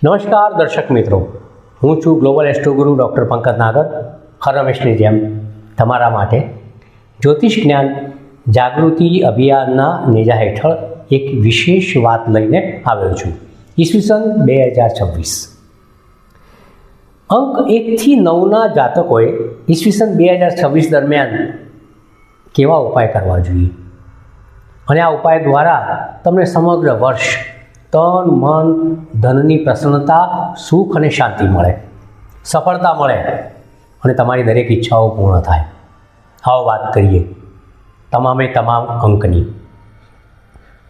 નમસ્કાર દર્શક મિત્રો, હું છું ગ્લોબલ એસ્ટ્રોગુરુ ડૉક્ટર પંકજ નાગર. હર રમેશની જેમ તમારા માટે જ્યોતિષ જ્ઞાન જાગૃતિ અભિયાનના નેજા હેઠળ એક વિશેષ વાત લઈને આવ્યો છું. ઈસવીસન 2026 અંક 1 થી 9ના જાતકોએ ઈસવીસન 2026 દરમિયાન કેવા ઉપાય કરવા જોઈએ અને આ ઉપાય દ્વારા તમને સમગ્ર વર્ષ તન મન ધનની પ્રસન્નતા, સુખ અને શાંતિ મળે, સફળતા મળે અને તમારી દરેક ઈચ્છાઓ પૂર્ણ થાય. આવો વાત કરીએ તમામે તમામ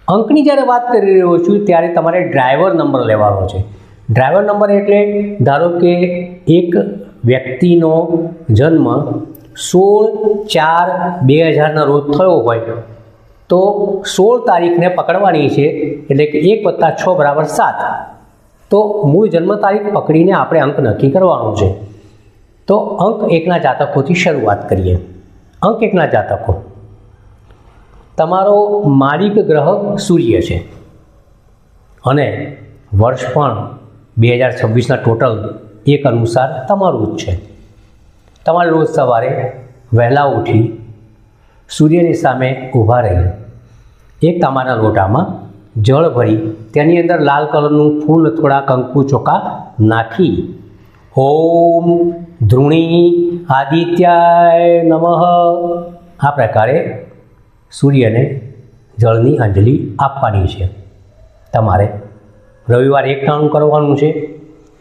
અંકની જ્યારે વાત કરી રહ્યો છું ત્યારે તમારે ડ્રાઈવર નંબર લેવાનો છે. ડ્રાઈવર નંબર એટલે ધારો કે એક વ્યક્તિનો જન્મ 16/4/2000ના રોજ થયો હોય તો 16 તારીખને પકડવાની છે, એટલે કે 1 + 6 = 7. તો મૂળ જન્મ તારીખ પકડીને આપણે અંક નક્કી કરવાનો છે. તો અંક 1ના જાતકોથી શરૂઆત કરીએ. અંક 1ના જાતકો, તમારો માલિક ગ્રહ સૂર્ય છે અને વર્ષ પણ 2026ના ટોટલ એક અનુસાર તમારું જ છે. તમારે રોજ સવારે વહેલા ઉઠી સૂર્યની સામે ઊભા રહી એક તાંબાના લોટામાં જળ ભરી તેની અંદર લાલ કલરનું ફૂલ થોડા કંકુ ચોખા નાખી ઓમ ધૃણી આદિત્યાય નમઃ આ પ્રકારે સૂર્યને જળની અંજલિ આપવાની છે. તમારે રવિવારે એક કામ કરવાનું છે.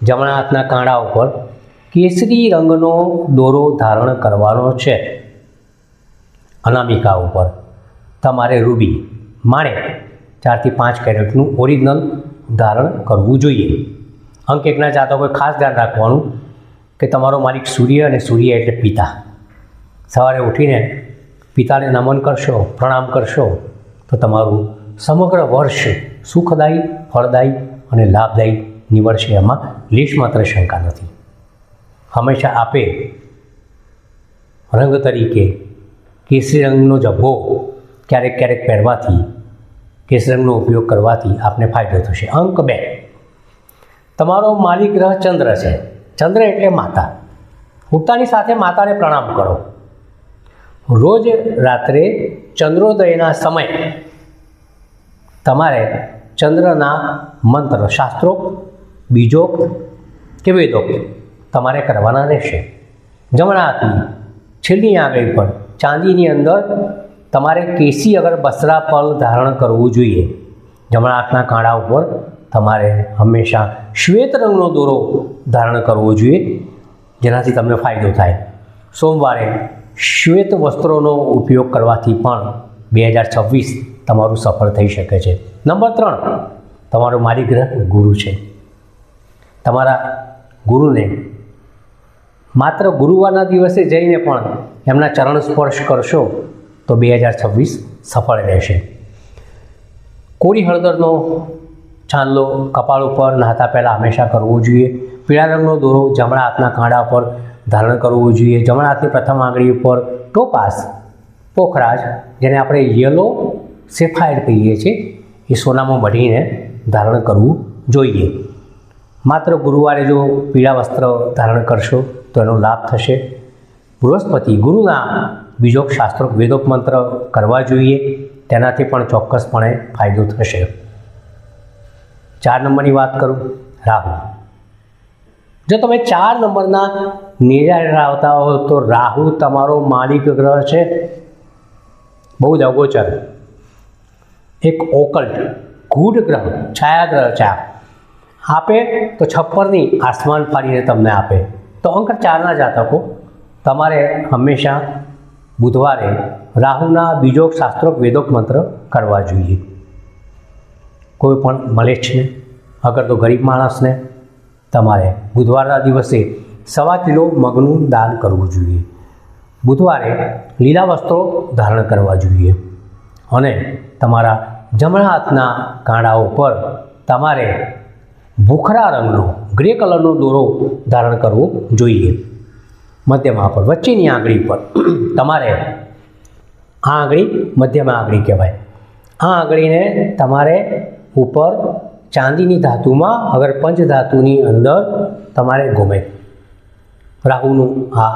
જમણા હાથના કાંડા ઉપર કેસરી રંગનો દોરો ધારણ કરવાનો છે. અનામિકા ઉપર તમારે રૂબી માણેક 4 થી 5 કેરેટનું ઓરિજિનલ ધારણ કરવું જોઈએ. અંક 1ના જાતકોએ ખાસ ધ્યાન રાખવાનું કે તમારો માલિક સૂર્ય અને સૂર્ય એટલે પિતા. સવારે ઉઠીને પિતાને નમન કરશો, પ્રણામ કરશો તો તમારું સમગ્ર વર્ષ સુખદાયી, ફળદાયી અને લાભદાયી નીવડશે. એમાં લેશ માત્ર શંકા નથી. હંમેશા આપે રંગ તરીકે કેસરી રંગનો જભ્ભો ક્યારેક ક્યારેક પહેરવાથી, કેસરી રંગનો ઉપયોગ કરવાથી આપને ફાયદો થશે. અંક 2, તમારો માલિક ગ્રહ ચંદ્ર છે. ચંદ્ર એટલે માતા. ઉઠતાની સાથે માતાને પ્રણામ કરો. રોજ રાત્રે ચંદ્રોદયના સમયે તમારે ચંદ્રના મંત્ર, શાસ્ત્રોક્ત, બીજોક્ત કે વેદોક્ત તમારે કરવાના રહેશે. જમણા હાથની છેલ્લી આંગળી પર ચાંદીની અંદર તમારે કેસી અગર બસરાપલ ધારણ કરવું જોઈએ. જમણા હાથના કાંડા ઉપર તમારે હંમેશા શ્વેત રંગનો દોરો ધારણ કરવો જોઈએ, જેનાથી તમને ફાયદો થાય. સોમવારે શ્વેત વસ્ત્રોનો ઉપયોગ કરવાથી પણ 2026 તમારું સફળ થઈ શકે છે. નંબર 3, તમારો માલિક ગ્રહ ગુરુ છે. તમારા ગુરુને માત્ર ગુરુવારના દિવસે જઈને પણ એમના ચરણ સ્પર્શ કરશો તો 2026 સફળ રહેશે. કોરી હળદરનો છાંદલો કપાળ ઉપર નહાતા પહેલાં હંમેશા કરવો જોઈએ. પીળા રંગનો દોરો જમણા હાથના કાંડા પર ધારણ કરવો જોઈએ. જમણા હાથની પ્રથમ આંગળી ઉપર ટોપાસ, પોખરાજ, જેને આપણે યલો સેફાયર કહીએ છીએ, એ સોનામાં મઢીને ધારણ કરવું જોઈએ. માત્ર ગુરુવારે જો પીળા વસ્ત્ર ધારણ કરશો તો એનો લાભ થશે. બૃહસ્પતિ ગુરુના બીજોક, શાસ્ત્રોક, વેદોક મંત્ર કરવા જોઈએ, તેનાથી પણ ચોક્કસપણે ફાયદો થશે. 4 નંબરની વાત કરું, રાહુ. જો તમે 4 નંબરના નેજા હેઠળ આવતા હો તો રાહુ તમારો માલિક ગ્રહ છે. બહુ જ અગોચર, એક ઓકલ્ટ, ગૂઢ ગ્રહ, છાયાગ્રહ છે. આપે તો છપ્પરની આસમાન ફાડીને તમને આપે. તો અંક 4ના જાતકો તમારે હંમેશા બુધવારે રાહુના બીજોક, શાસ્ત્રોક, વેદોક મંત્ર કરવા જોઈએ. કોઈ પણ મલેચ્છને, અગર તો ગરીબ માણસને તમારે બુધવારના દિવસે 1.25 કિલો મગનું દાન કરવું જોઈએ. બુધવારે લીલા વસ્ત્રો ધારણ કરવા જોઈએ અને તમારા જમણા હાથના કાંડા ઉપર તમારે ભૂખરા રંગનો, ગ્રે કલરનો દોરો ધારણ કરવો જોઈએ. મધ્યમા પર વચ્ચેની આંગળી પર તમારે આ આંગળી મધ્યમા આંગળી કહેવાય. આ આંગળીને તમારે ઉપર ચાંદીની ધાતુમાં અગર પંચધાતુની અંદર તમારે ગોમેદ રાહુનું આ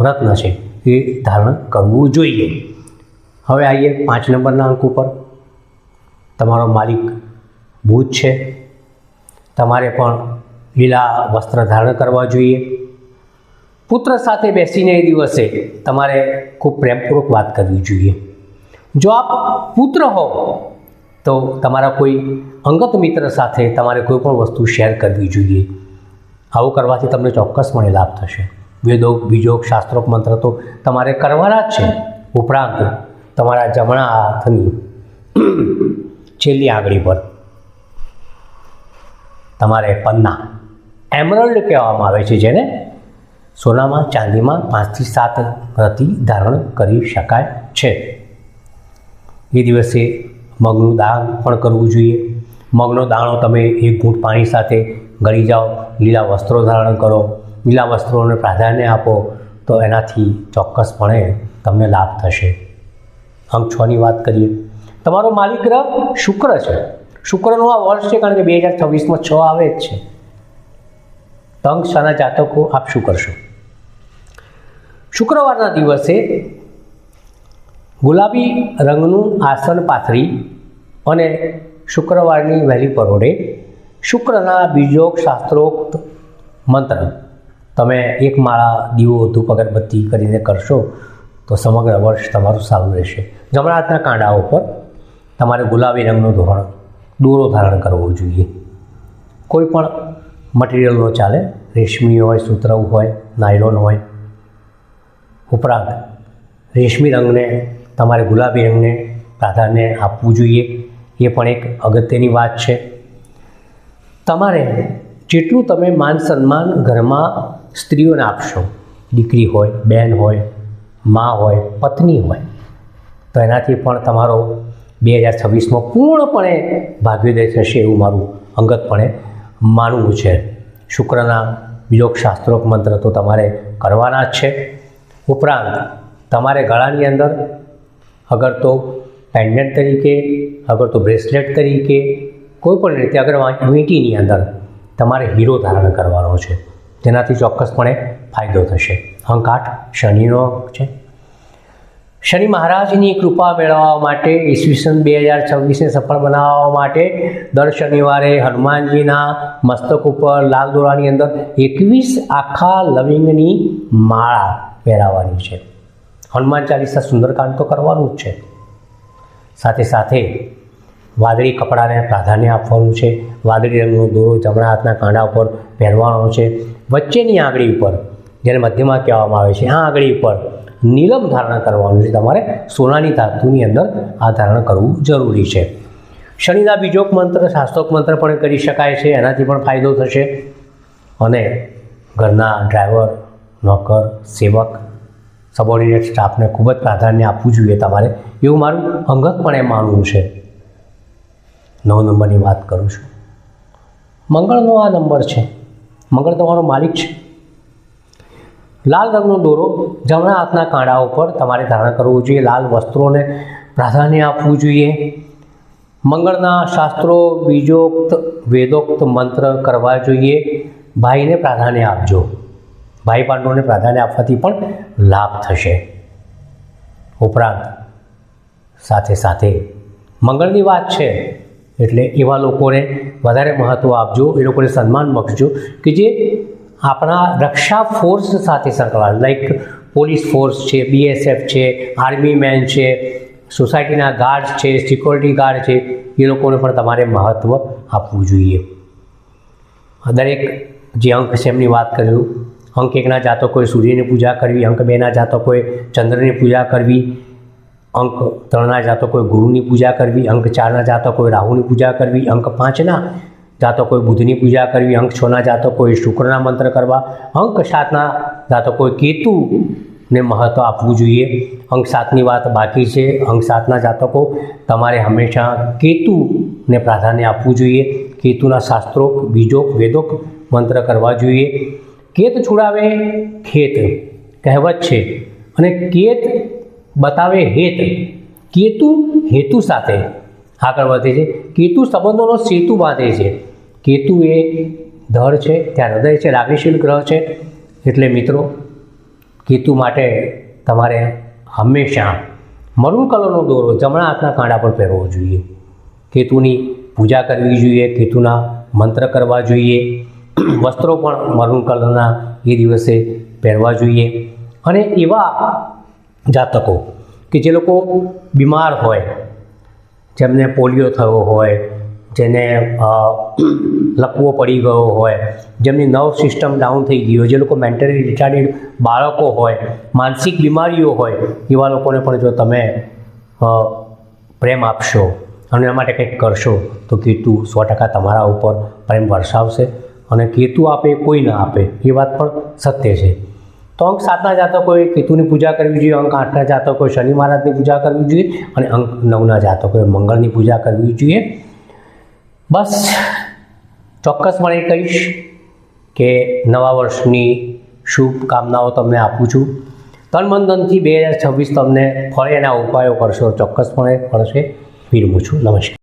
રત્ન છે એ ધારણ કરવું જોઈએ. હવે આવીએ 5 નંબરના અંક ઉપર. તમારો માલિક બુધ છે. તમારે પણ લીલા વસ્ત્ર ધારણ કરવા જોઈએ. પુત્ર સાથે બેસીને એ દિવસે તમારે ખૂબ પ્રેમપૂર્વક વાત કરવી જોઈએ. જો આપ પુત્ર હો તો તમારા કોઈ અંગત મિત્ર સાથે તમારે કોઈ પણ વસ્તુ શેર કરવી જોઈએ. આવું કરવાથી તમને ચોક્કસપણે લાભ થશે. વેદોક બીજોક શાસ્ત્રોક મંત્ર તો તમારે કરવાના જ છે. ઉપરાંત તમારા જમણા હાથની છેલ્લી આંગળી પર તમારે પન્ના એમરલ્ડ કહેવામાં આવે છે, જેને સોનામાં ચાંદીમાં 5 થી 7 પ્રતિ ધારણ કરી શકાય છે. એ દિવસે મગનું દાન પણ કરવું જોઈએ. મગનો દાણો તમે 1 ઘૂંટ પાણી સાથે ગળી જાઓ, લીલા વસ્ત્રો ધારણ કરો, લીલા વસ્ત્રોને પ્રાધાન્ય આપો તો એનાથી ચોક્કસપણે તમને લાભ થશે. અંક 6ની વાત કરીએ. તમારો માલિક ગ્રહ શુક્ર છે. શુક્રનું આ વર્ષ છે, કારણ કે 2026માં 6 આવે જ છે. તો અંક 6ના જાતકો આપ શું કરશો? શુક્રવારના દિવસે ગુલાબી રંગનું આસન પાથરી અને શુક્રવારની વહેલી પરોઢે શુક્રના બીજોક શાસ્ત્રોક્ત મંત્ર તમે 1 માળા દીવો ધૂપ અગરબત્તી કરીને કરશો તો સમગ્ર વર્ષ તમારું સારું રહેશે. જમણા હાથના કાંડા ઉપર તમારે ગુલાબી રંગનો દોરો ધારણ કરવો જોઈએ. કોઈ પણ મટીરિયલનો ચાલે, રેશમી હોય, સુતરવું હોય, નાયલોન હોય. ઉપરાંત રેશમી રંગને તમારે ગુલાબી રંગને પ્રાધાન્ય આપવું જોઈએ. એ પણ એક અગત્યની વાત છે. તમારે જેટલું તમે માન સન્માન ઘરમાં સ્ત્રીઓને આપશો, દીકરી હોય, બહેન હોય, મા હોય, પત્ની હોય, તો એનાથી પણ તમારો 2026માં પૂર્ણપણે ભાગ્યોદય થશે એવું મારું અંગતપણે માનવું છે. શુક્રના બીજોક શાસ્ત્રોક મંત્ર તો તમારે કરવાના જ છે. ઉપરાંત તમારે ગળાની અંદર અગર તો પેન્ડન્ટ તરીકે, અગર તો બ્રેસલેટ તરીકે, કોઈ પણ રીતે અગર વીંટીની અંદર તમારે હીરો ધારણ કરવાનો છે, જેનાથી ચોક્કસપણે ફાયદો થશે. અંક 8 શનિનો છે. શનિ મહારાજની કૃપા મેળવવા માટે ઈસવીસન 2026ને સફળ બનાવવા માટે દર શનિવારે હનુમાનજીના મસ્તક ઉપર લાલ દોરાની અંદર 21 આખા લવિંગની માળા પહેરાવવાની છે. હનુમાન ચાલીસા સુંદરકાંડ તો કરવાનું જ છે. સાથે સાથે વાદળી કપડાને પ્રાધાન્ય આપવાનું છે. વાદળી રંગનો દોરો જમણા હાથના કાંડા ઉપર પહેરવાનો છે. વચ્ચેની આંગળી ઉપર, જેને મધ્યમાં કહેવામાં આવે છે, આ આંગળી ઉપર નીલમ ધારણ કરવાનું છે. તમારે સોનાની ધાતુની અંદર આ ધારણ કરવું જરૂરી છે. શનિના બીજોક મંત્ર, શાસ્ત્રોક મંત્ર પણ કરી શકાય છે, એનાથી પણ ફાયદો થશે. અને ઘરના ડ્રાઈવર, નોકર, સેવક, સબોર્ડિનેટ સ્ટાફને ખૂબ જ પ્રાધાન્ય આપવું જોઈએ તમારે, એવું મારું અંગતપણે માનવું છે. 9 નંબરની વાત કરું છું. મંગળનો આ નંબર છે. મંગળ તમારો માલિક છે. લાલ રંગનો દોરો જમણા હાથના કાંડા ઉપર તમારે ધારણ કરવું જોઈએ. લાલ વસ્ત્રોને પ્રાધાન્ય આપવું જોઈએ. મંગળના શાસ્ત્રો, બીજોક્ત, વેદોક્ત મંત્ર કરવા જોઈએ. ભાઈને પ્રાધાન્ય આપજો. ભાઈ પાંડવોને પ્રાધાન્ય આપવાથી પણ લાભ થશે. ઉપરાંત સાથે સાથે મંગળની વાત છે એટલે એવા લોકોને વધારે મહત્ત્વ આપજો, એ લોકોને સન્માન બક્ષજો કે જે આપણા રક્ષા ફોર્સ સાથે સંકળાયેલા, લાઈક પોલીસ ફોર્સ છે, BSF છે, આર્મી મેન છે, સોસાયટીના ગાર્ડ છે, સિક્યોરિટી ગાર્ડ છે, એ લોકોને પણ તમારે મહત્ત્વ આપવું જોઈએ. દરેક જે અંક છે એમની વાત કર્યું. અંક 1ના જાતકોએ સૂર્યની પૂજા કરવી, અંક 2ના જાતકોએ ચંદ્રની પૂજા કરવી, અંક 3ના જાતકોએ ગુરુની પૂજા કરવી, અંક 4ના જાતકોએ રાહુની પૂજા કરવી, અંક 5ના જાતકોએ બુધની પૂજા કરવી, અંક 6ના જાતકોએ શુક્રના મંત્ર કરવા, અંક 7ના જાતકોએ કેતુને મહત્ત્વ આપવું જોઈએ. અંક 7ની વાત બાકી છે. અંક 7ના જાતકો તમારે હંમેશા કેતુને પ્રાધાન્ય આપવું જોઈએ. કેતુના શાસ્ત્રોક, બીજોક, વેદોક મંત્ર કરવા જોઈએ. કેત છુડાવે ખેત કહેવત છે, અને કેત બતાવે હેત. કેતુ હેતુ સાથે આગળ વધે છે. કેતુ સંબંધોનો સેતુ બાંધે છે. કેતુ એ ધડ છે, ત્યાં હૃદય છે, લાગણીશીલ ગ્રહ છે. એટલે મિત્રો કેતુ માટે તમારે હંમેશા મરૂન કલરનો દોરો જમણા હાથના કાંડા પર પહેરવો જોઈએ. કેતુની પૂજા કરવી જોઈએ, કેતુના મંત્ર કરવા જોઈએ. વસ્ત્રો પણ મરૂન કલરના એ દિવસે પહેરવા જોઈએ. અને એવા જાતકો કે જે લોકો બીમાર હોય, જેમને પોલિયો થયો હોય, જેને લકવો પડી ગયો હોય, જેમની નર્વ સિસ્ટમ ડાઉન થઈ ગઈ હોય, જે લોકો મેન્ટલી રિટાર્ડેડ બાળકો હોય, માનસિક બીમારીઓ હોય, એવા લોકોને પણ જો તમે પ્રેમ આપશો અને એના માટે કંઈક કરશો તો કેતુ 100% તમારા ઉપર પ્રેમ વરસાવશે. અને કેતુ આપે કોઈ ના આપે એ વાત પણ સત્ય છે. તો અંક 7ના જાતકોએ કેતુની પૂજા કરવી જોઈએ, અંક 8ના જાતકોએ શનિ મહારાજની પૂજા કરવી જોઈએ અને અંક 9ના જાતકોએ મંગળની પૂજા કરવી જોઈએ. બસ ચોક્કસપણે કહીશ કે નવા વર્ષની શુભકામનાઓ તમને આપું છું. તન મન ધનથી 2026 તમને ફળે એના ઉપાયો કરશો ચોક્કસપણે ફળશે. વિરમું છું. નમસ્કાર.